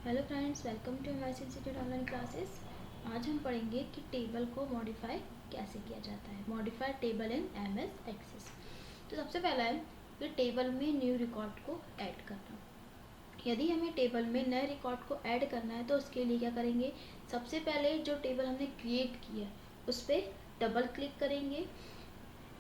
Hello friends, welcome to MIC institute online classes. आज हम पढ़ेंगे कि टेबल को मॉडिफाई कैसे किया जाता है। Modify table in MS Access. तो सबसे पहला है कि टेबल में न्यू रिकॉर्ड को ऐड करना। यदि हमें टेबल में नए रिकॉर्ड को ऐड करना है तो उसके लिए क्या करेंगे, सबसे पहले जो टेबल हमने क्रिएट किया उस पर डबल क्लिक करेंगे।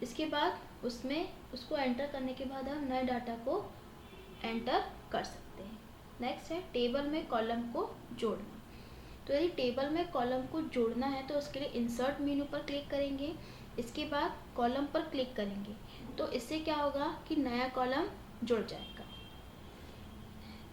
इसके बाद उसमें उसको एंटर करने के बाद हम नए डाटा को एंटर कर सकते हैं। नेक्स्ट है टेबल में कॉलम को जोड़ना। तो यदि टेबल में कॉलम को जोड़ना है तो उसके लिए इंसर्ट मेनू पर क्लिक करेंगे। इसके बाद कॉलम पर क्लिक करेंगे तो इससे क्या होगा कि नया कॉलम जुड़ जाएगा।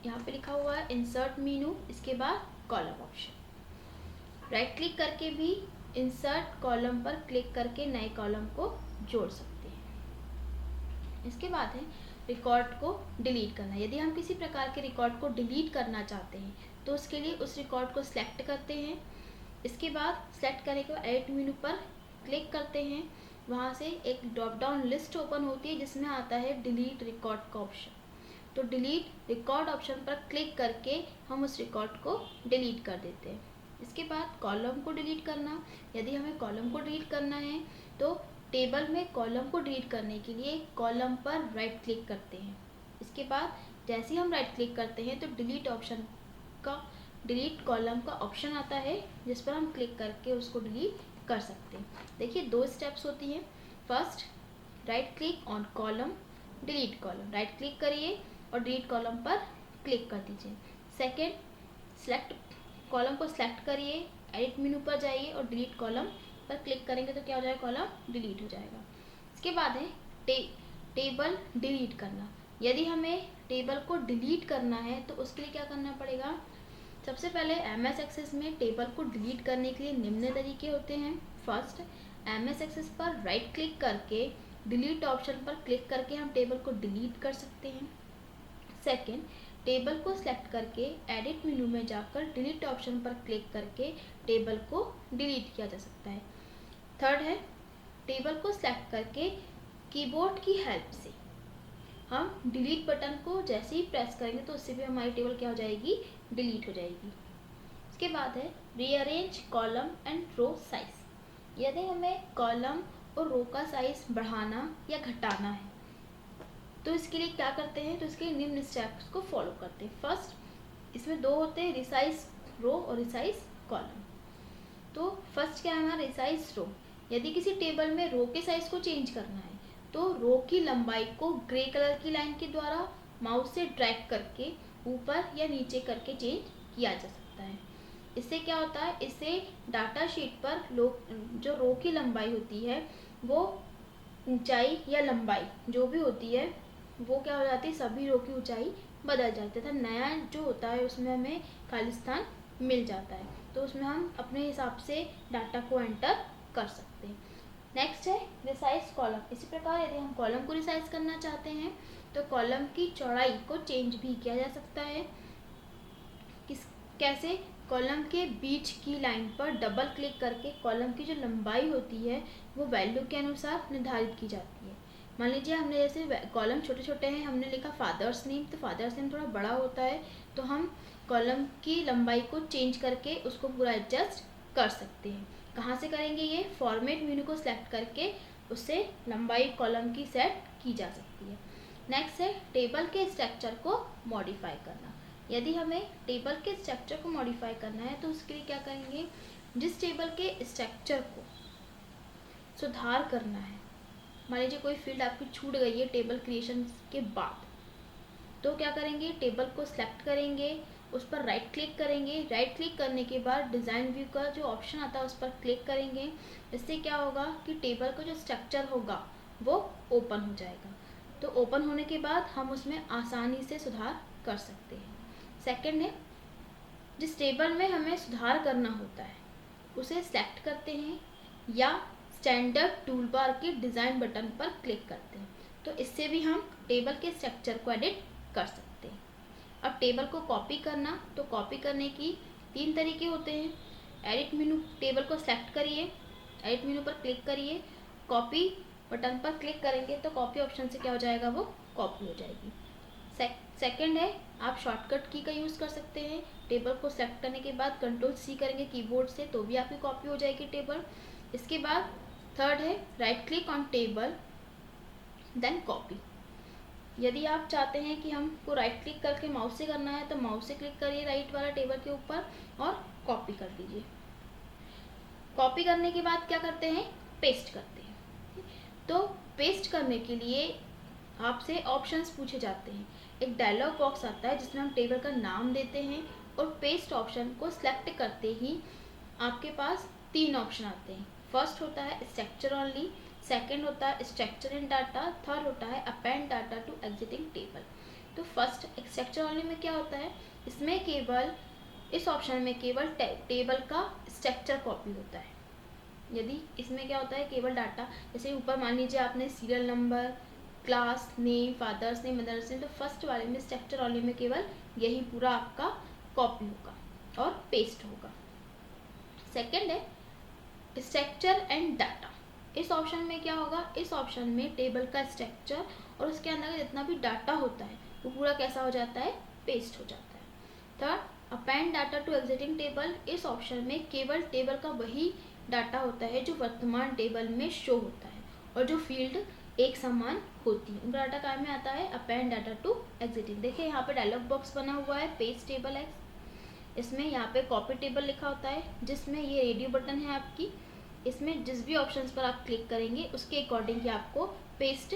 यहाँ पे लिखा हुआ है इंसर्ट मेनू, इसके बाद कॉलम ऑप्शन। राइट क्लिक करके भी इंसर्ट कॉलम पर क्लिक करके नए कॉलम को जोड़ सकते हैं। इसके बाद है रिकॉर्ड को डिलीट करना। यदि हम किसी प्रकार के रिकॉर्ड को डिलीट करना चाहते हैं तो उसके लिए उस रिकॉर्ड को सिलेक्ट करते हैं। इसके बाद सिलेक्ट करने के बाद एडिट मेनू पर क्लिक करते हैं। वहाँ से एक ड्रॉप डाउन लिस्ट ओपन होती है जिसमें आता है डिलीट रिकॉर्ड का ऑप्शन। तो डिलीट रिकॉर्ड ऑप्शन पर क्लिक करके हम उस रिकॉर्ड को डिलीट कर देते हैं। इसके बाद कॉलम को डिलीट करना। यदि हमें कॉलम को डिलीट करना है तो टेबल में कॉलम को डिलीट करने के लिए कॉलम पर राइट क्लिक करते हैं। इसके बाद जैसे ही हम राइट क्लिक करते हैं तो डिलीट कॉलम का ऑप्शन आता है जिस पर हम क्लिक करके उसको डिलीट कर सकते हैं। देखिए दो स्टेप्स होती हैं। First, right click on column, delete column. Right click करिए और डिलीट कॉलम पर क्लिक कर दीजिए। सेकेंड, सेलेक्ट कॉलम को सिलेक्ट करिए, एडिट मेनू पर जाइए और डिलीट कॉलम पर क्लिक करेंगे तो क्या हो जाएगा, कॉलम डिलीट हो जाएगा। इसके बाद है टेबल डिलीट करना। यदि हमें टेबल को डिलीट करना है तो उसके लिए क्या करना पड़ेगा। सबसे पहले एमएस एक्सेस में टेबल को डिलीट करने के लिए निम्न तरीके होते हैं। फर्स्ट, एमएस एक्सेस पर राइट क्लिक करके डिलीट ऑप्शन पर क्लिक करके हम टेबल को डिलीट कर सकते हैं। सेकेंड, टेबल को सिलेक्ट करके एडिट मेनू में जाकर डिलीट ऑप्शन पर क्लिक करके टेबल को डिलीट किया जा सकता है। थर्ड है टेबल को सिलेक्ट करके कीबोर्ड की हेल्प से हम डिलीट बटन को जैसे ही प्रेस करेंगे तो उससे भी हमारी टेबल क्या हो जाएगी, डिलीट हो जाएगी। इसके बाद है rearrange column and row size. यदि हमें कॉलम और रो का साइज बढ़ाना या घटाना है तो इसके लिए क्या करते हैं, तो इसके लिए निम्न स्टेप्स को फॉलो करते हैं। फर्स्ट, इसमें दो होते हैं, रिसाइज रो और रिसाइज कॉलम। तो फर्स्ट क्या है हमारा, रिसाइज रो। यदि किसी टेबल में रो के साइज को चेंज करना है तो रो की लंबाई को ग्रे कलर की लाइन के द्वारा माउस से ड्रैग करके ऊपर या नीचे करके चेंज किया जा सकता है। इससे क्या होता है, इससे डाटा शीट पर जो रो की लंबाई होती है वो ऊंचाई या लंबाई जो भी होती है वो क्या हो जाती है, सभी रो की ऊंचाई बदल जाती है तथा नया जो होता है उसमें हमें खाली स्थान मिल जाता है। तो उसमें हम अपने हिसाब से डाटा को एंटर कर सकते हैं। नेक्स्ट है रिसाइज कॉलम। इसी प्रकार यदि हम कॉलम को रिसाइज करना चाहते हैं तो कॉलम की चौड़ाई को चेंज भी किया जा सकता है। कैसे, कॉलम के बीच की लाइन पर डबल क्लिक करके कॉलम की जो लंबाई होती है वो वैल्यू के अनुसार निर्धारित की जाती है। मान लीजिए हमने जैसे कॉलम छोटे छोटे हैं, हमने लिखा फादर्स नेम, तो फादर्स नेम थोड़ा बड़ा होता है तो हम कॉलम की लंबाई को चेंज करके उसको पूरा एडजस्ट कर सकते हैं। कहाँ से करेंगे ये, फॉर्मेट मेनू को सिलेक्ट करके उससे लंबाई कॉलम की सेट की जा सकती है। नेक्स्ट है टेबल के स्ट्रक्चर को मॉडिफाई करना। यदि हमें टेबल के स्ट्रक्चर को मॉडिफाई करना है तो उसके लिए क्या करेंगे, जिस टेबल के स्ट्रक्चर को सुधार करना है, मान लीजिए कोई फील्ड आपकी छूट गई है टेबल क्रिएशन के बाद, तो क्या करेंगे, टेबल को सिलेक्ट करेंगे, उस पर राइट क्लिक करेंगे। राइट क्लिक करने के बाद डिज़ाइन व्यू का जो ऑप्शन आता है उस पर क्लिक करेंगे। इससे क्या होगा कि टेबल का जो स्ट्रक्चर होगा वो ओपन हो जाएगा। तो ओपन होने के बाद हम उसमें आसानी से सुधार कर सकते हैं। सेकंड है, जिस टेबल में हमें सुधार करना होता है उसे सिलेक्ट करते हैं या स्टैंडर्ड टूलबार के डिज़ाइन बटन पर क्लिक करते हैं, तो इससे भी हम टेबल के स्ट्रक्चर को एडिट कर सकते हैं। अब टेबल को कॉपी करना, तो कॉपी करने की 3 तरीके होते हैं। एडिट मेनू, टेबल को सिलेक्ट करिए, एडिट मेनू पर क्लिक करिए, कॉपी बटन पर क्लिक करेंगे तो कॉपी ऑप्शन से क्या हो जाएगा, वो कॉपी हो जाएगी। सेकंड है आप शॉर्टकट की का यूज़ कर सकते हैं। टेबल को सेलेक्ट करने के बाद Ctrl+C करेंगे कीबोर्ड से तो भी आपकी कॉपी हो जाएगी टेबल। इसके बाद थर्ड है right click on table then copy. यदि आप चाहते हैं कि हमको राइट क्लिक करके माउस से करना है तो माउस से क्लिक करिए राइट वाला टेबल के ऊपर और कॉपी कर दीजिए। कॉपी करने के बाद क्या करते हैं, पेस्ट करते हैं। तो पेस्ट करने के लिए आपसे ऑप्शंस पूछे जाते हैं। एक डायलॉग बॉक्स आता है जिसमें हम टेबल का नाम देते हैं और पेस्ट ऑप्शन को सिलेक्ट करते ही आपके पास 3 ऑप्शन आते हैं। फर्स्ट होता है स्ट्रक्चर ओनली, सेकंड होता है स्ट्रक्चर एंड डाटा, थर्ड होता है append data to existing table. तो फर्स्ट स्ट्रक्चर ओनली में क्या होता है, इसमें केवल इस ऑप्शन में केवल टेबल का स्ट्रक्चर कॉपी होता है। यदि इसमें क्या होता है केवल डाटा, जैसे ऊपर मान लीजिए आपने serial number, class name, father's name, mother's name, तो फर्स्ट वाले में स्ट्रक्चर वाले में केवल यही पूरा आपका कॉपी होगा और पेस्ट होगा। सेकंड है स्ट्रक्चर एंड डाटा। इस ऑप्शन में क्या होगा, इस ऑप्शन में टेबल का स्ट्रक्चर और उसके अंदर जितना भी डाटा होता है वो पूरा कैसा हो जाता है, पेस्ट हो जाता है। Third append data to existing table. इस ऑप्शन में केवल टेबल का वही डाटा होता है जो वर्तमान टेबल में शो होता है और जो फील्ड एक समान होती है, उनका डाटा काम में आता है अपेंड डाटा टू एग्जिटिंग। देखिए यहाँ पे डायलॉग बॉक्स बना हुआ है पेस्ट टेबल एक्स, इसमें यहाँ पे कॉपी टेबल लिखा होता है जिसमें ये रेडियो बटन है आपकी, इसमें जिस भी ऑप्शंस पर आप क्लिक करेंगे उसके अकॉर्डिंग ही आपको पेस्ट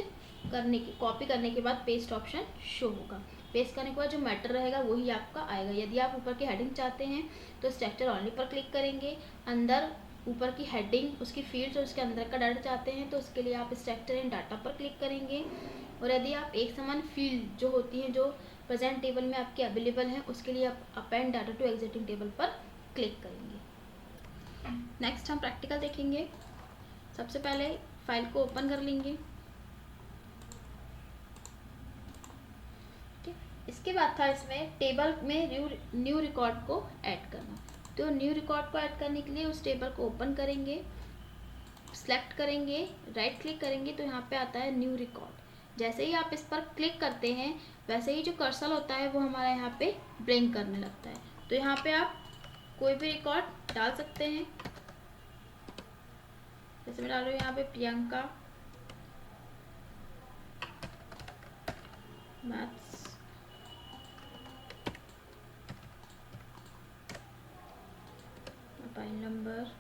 करने की, कॉपी करने के बाद पेस्ट ऑप्शन शो होगा। पेस्ट करने के बाद जो मैटर रहेगा वही आपका आएगा। यदि आप ऊपर की हेडिंग चाहते हैं तो स्ट्रक्चर ओनली पर क्लिक करेंगे, अंदर ऊपर की हेडिंग उसकी फील्ड्स और उसके अंदर का डाटा चाहते हैं तो उसके लिए आप स्ट्रक्चर एंड डाटा पर क्लिक करेंगे। और यदि आप एक समान फील्ड जो होती हैं जो प्रेजेंट टेबल में आपके अवेलेबल हैं उसके लिए आप append data to existing table पर क्लिक करेंगे। नेक्स्ट हम प्रैक्टिकल देखेंगे। सबसे पहले फाइल को ओपन कर लेंगे, ठीक। इसके बाद था इसमें टेबल में न्यू रिकॉर्ड को ऐड करना। तो न्यू रिकॉर्ड को ऐड करने के लिए उस टेबल को ओपन करेंगे, सेलेक्ट करेंगे, राइट क्लिक करेंगे तो यहाँ पे आता है न्यू रिकॉर्ड। जैसे ही आप इस पर क्लिक करते हैं वैसे ही जो कर्सर होता है वो हमारा यहाँ पे ब्लिंक करने लगता है। तो यहाँ पे आप कोई भी रिकॉर्ड डाल सकते हैं। जैसे मैं डाल रही हूँ यहाँ पे Priyanka maths, mobile number,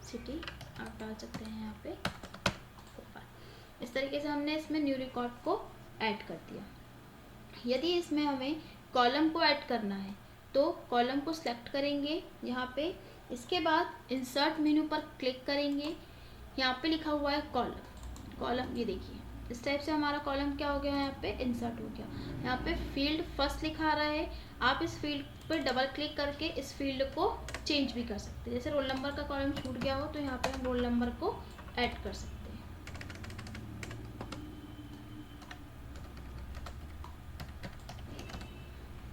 city आप डाल सकते हैं यहाँ पे। इस तरीके से हमने इसमें न्यू रिकॉर्ड को ऐड कर दिया। यदि इसमें हमें कॉलम को ऐड करना है तो कॉलम को सिलेक्ट करेंगे यहाँ पे, इसके बाद इंसर्ट मेन्यू पर क्लिक करेंगे, यहाँ पे लिखा हुआ है कॉलम। कॉलम ये देखिए इस टाइप से हमारा कॉलम क्या हो गया, यहाँ पे इंसर्ट हो गया। यहाँ पे फील्ड फर्स्ट लिखा आ रहा है, आप इस फील्ड पर डबल क्लिक करके इस फील्ड को चेंज भी कर सकते हैं। जैसे रोल नंबर का कॉलम छूट गया हो तो यहाँ पे हम रोल नंबर को ऐड कर सकते हैं।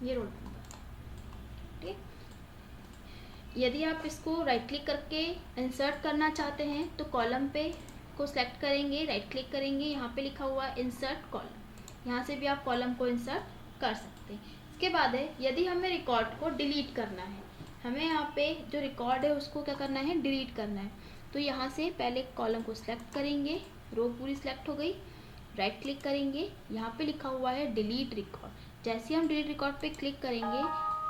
ये रोल नंबर, ठीक। यदि आप इसको राइट क्लिक करके इंसर्ट करना चाहते हैं तो कॉलम पे को सिलेक्ट करेंगे, राइट क्लिक करेंगे, यहाँ पे लिखा हुआ है इंसर्ट कॉलम, यहाँ से भी आप कॉलम को इंसर्ट कर सकते हैं। इसके बाद है यदि हमें रिकॉर्ड को डिलीट करना है, हमें यहाँ पे जो रिकॉर्ड है उसको क्या करना है, डिलीट करना है। तो यहाँ से पहले कॉलम को सिलेक्ट करेंगे, रो पूरी सिलेक्ट हो गई, राइट क्लिक करेंगे, यहाँ पे लिखा हुआ है डिलीट रिकॉर्ड। जैसे हम डिलीट रिकॉर्ड पे क्लिक करेंगे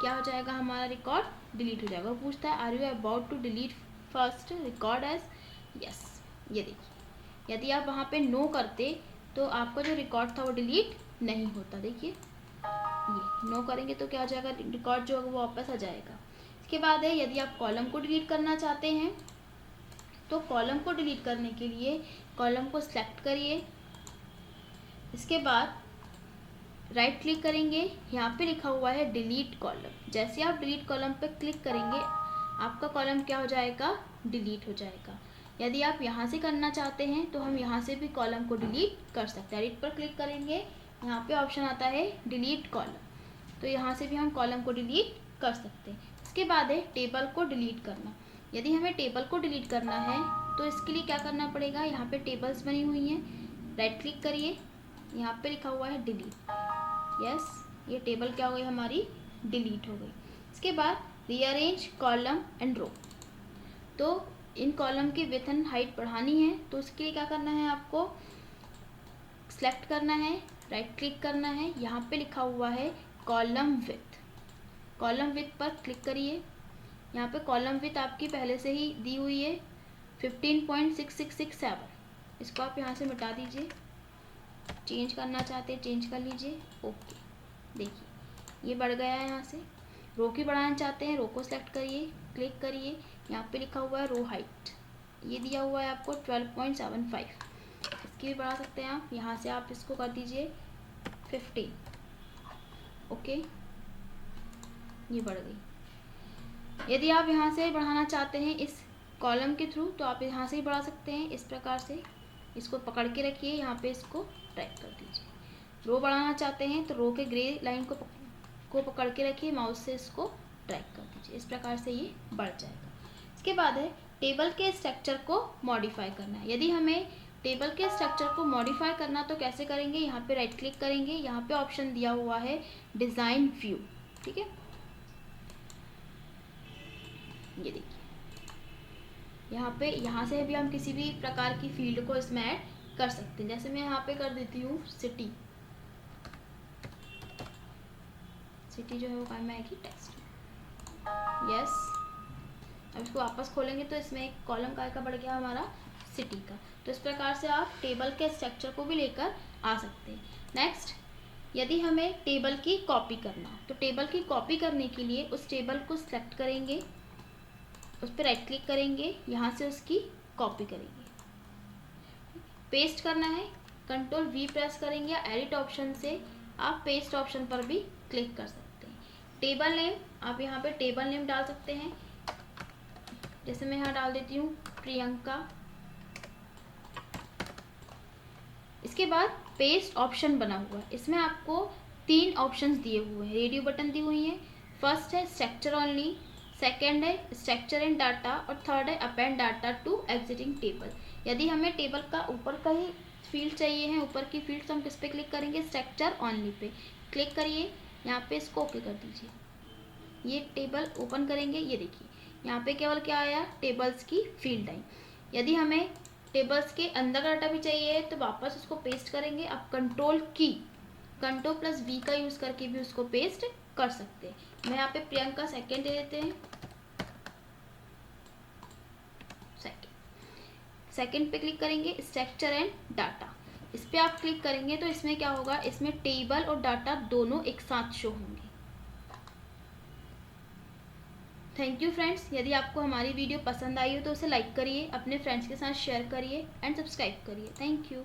क्या हो जाएगा, हमारा रिकॉर्ड डिलीट हो जाएगा। वो पूछता है are you about to delete first record as, yes. ये देखिए यदि आप वहाँ पे नो करते तो आपका जो रिकॉर्ड था वो डिलीट नहीं होता। देखिए ये नो करेंगे तो क्या हो जाएगा, रिकॉर्ड जो होगा वो वापस आ जाएगा। इसके बाद है यदि आप कॉलम को डिलीट करना चाहते हैं तो कॉलम को डिलीट करने के लिए कॉलम को सिलेक्ट करिए, इसके बाद राइट क्लिक करेंगे, यहाँ पे लिखा हुआ है डिलीट कॉलम। जैसे आप डिलीट कॉलम पे क्लिक करेंगे आपका कॉलम क्या हो जाएगा, डिलीट हो जाएगा। यदि आप यहाँ से करना चाहते हैं तो हम यहाँ से भी कॉलम को डिलीट कर सकते हैं। एडिट पर क्लिक करेंगे, यहाँ पे ऑप्शन आता है डिलीट कॉलम, तो यहाँ से भी हम कॉलम को डिलीट कर सकते हैं। इसके बाद है टेबल को डिलीट करना। यदि हमें टेबल को डिलीट करना है तो इसके लिए क्या करना पड़ेगा, यहाँ पे टेबल्स बनी हुई हैं, राइट क्लिक करिए, यहाँ पे लिखा हुआ है डिलीट। यस, ये टेबल क्या हो गई हमारी, डिलीट हो गई। इसके बाद रीअरेंज कॉलम एंड रो, तो इन कॉलम की विड्थ एंड हाइट बढ़ानी है, तो उसके लिए क्या करना है, आपको सेलेक्ट करना है, राइट क्लिक करना है, यहाँ पे लिखा हुआ है कॉलम विड्थ, कॉलम विड्थ पर क्लिक करिए। यहाँ पे कॉलम विड्थ आपकी पहले से ही दी हुई है 15.6667, इसको आप यहाँ से मिटा दीजिए, चेंज करना चाहते हैं चेंज कर लीजिए। ओके, देखिए ये बढ़ गया है। यहाँ से रो की बढ़ाना चाहते हैं, रो को सेलेक्ट करिए, क्लिक करिए, यहाँ पे लिखा हुआ है रो हाइट, ये दिया हुआ है आपको 12.75, इसकी भी बढ़ा सकते हैं आप, यहाँ से आप इसको कर दीजिए 15। ओके, ये बढ़ गई। यदि आप यहाँ से बढ़ाना चाहते हैं इस कॉलम के थ्रू, तो आप यहाँ से ही बढ़ा सकते हैं, इस प्रकार से इसको पकड़ के रखिए, यहाँ पे इसको ड्रैग कर दीजिए। रो बढ़ाना चाहते हैं तो रो के ग्रे लाइन को पकड़ के रखिए, माउस से इसको ड्रैग कर दीजिए, इस प्रकार से ये बढ़ जाएगा। इसके बाद है टेबल के स्ट्रक्चर को मॉडिफाई करना है। यदि हमें टेबल के स्ट्रक्चर को मॉडिफाई करना तो कैसे करेंगे, यहाँ पे राइट क्लिक करेंगे, यहाँ पे ऑप्शन दिया हुआ है डिज़ाइन व्यू, ठीक है, ये देखिए यहाँ से भी हम किसी भी प्रकार की फील्ड को इसमें ऐड कर सकते हैं। जैसे मैं यहाँ पे कर देती हूँ सिटी, सिटी जो है वो काम में आएगी टेक्स्ट। यस, अब इसको वापस खोलेंगे तो इसमें एक कॉलम का बढ़ गया हमारा सिटी का। तो इस प्रकार से आप टेबल के स्ट्रक्चर को भी लेकर आ सकते हैं। नेक्स्ट, यदि हमें टेबल की कॉपी करना, तो टेबल की कॉपी करने के लिए उस टेबल को सिलेक्ट करेंगे, उस पर राइट क्लिक करेंगे, यहाँ से उसकी कॉपी करेंगे, पेस्ट करना है, कंट्रोल V प्रेस करेंगे या एडिट ऑप्शन से आप पेस्ट ऑप्शन पर भी क्लिक कर सकते हैं। टेबल नेम, आप यहाँ पे टेबल नेम डाल सकते हैं, जैसे मैं यहाँ डाल देती हूँ प्रियंका। इसके बाद पेस्ट ऑप्शन बना हुआ है, इसमें आपको 3 ऑप्शंस दिए हुए हैं, रेडियो बटन दी हुई है। फर्स्ट है स्ट्रक्चर ओनली, सेकेंड है स्ट्रक्चर एंड डाटा, और थर्ड है append data to existing table. यदि हमें टेबल का ऊपर का ही फील्ड चाहिए है, ऊपर की फील्ड, तो हम किस पे क्लिक करेंगे, स्ट्रक्चर ओनली पे क्लिक करिए, यहाँ पे इसको ओके कर दीजिए। ये टेबल ओपन करेंगे, ये देखिए यहाँ पे केवल क्या आया, टेबल्स की फील्ड आई। यदि हमें टेबल्स के अंदर का डाटा भी चाहिए तो वापस उसको पेस्ट करेंगे। आप कंट्रोल प्लस V का यूज़ करके भी उसको पेस्ट कर सकते हैं। मैं यहाँ पे प्रियंका सेकेंड दे देते हैं, सेकेंड पे क्लिक करेंगे, स्ट्रक्चर एंड डाटा, इस पे आप क्लिक करेंगे तो इसमें क्या होगा, इसमें टेबल और डाटा दोनों एक साथ शो होंगे। थैंक यू फ्रेंड्स, यदि आपको हमारी वीडियो पसंद आई हो तो उसे लाइक करिए, अपने फ्रेंड्स के साथ शेयर करिए एंड सब्सक्राइब करिए। Thank you.